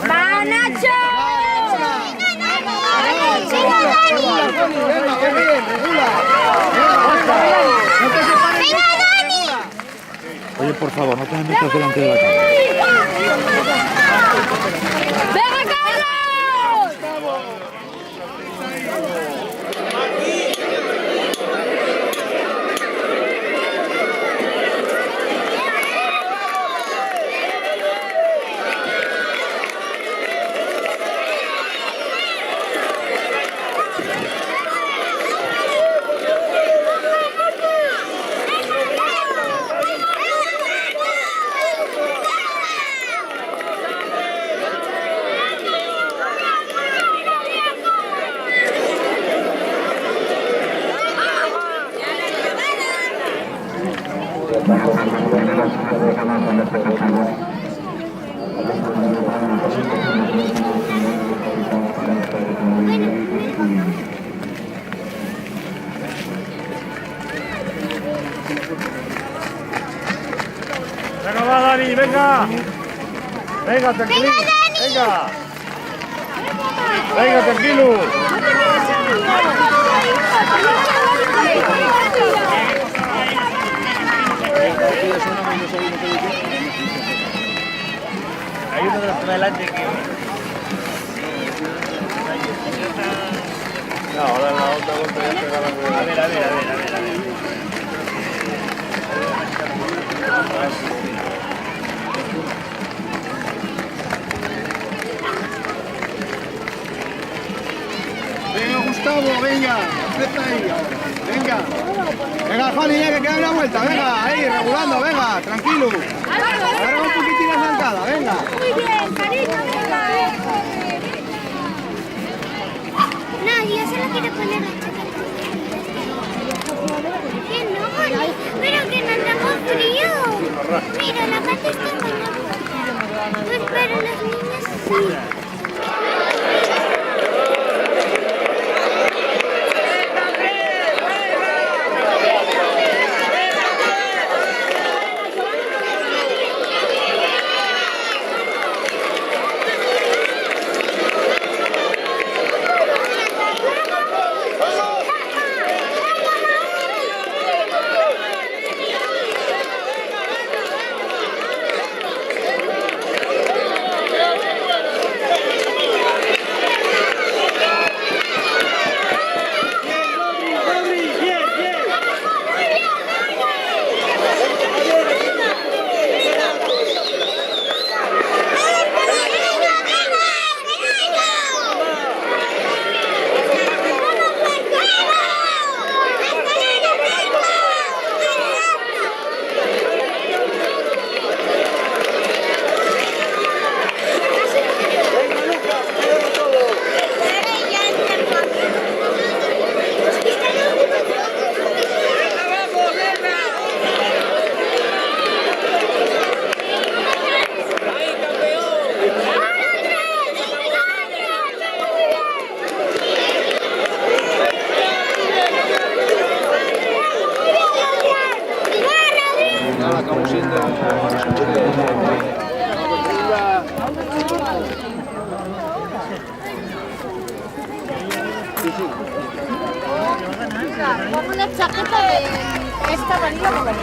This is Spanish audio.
¡Va, Nacho! Oye, por favor, no te metas delante de la cámara. ¡Venga, Carlos! Venga, va, Dani, venga. Venga, tranquilo. Venga. Venga, tranquilo. Hay uno de los que adelante que... No, ahora la otra vuelta ya pega la rueda. A ver. Venga, Gustavo, venga, aprieta ahí ahora. Venga. Venga, Juan, ya que queda una vuelta, venga, ahí, regulando, venga, tranquilo. Ahora un poquitín la zancada, venga. Muy bien, cariño, venga. No, yo solo quiero poner la chaqueta. Que no, pero que no tengo frío. Mira, la parte está muy afuera. Pues para las niñas sí. Como una chaqueta de esta amarilla como a la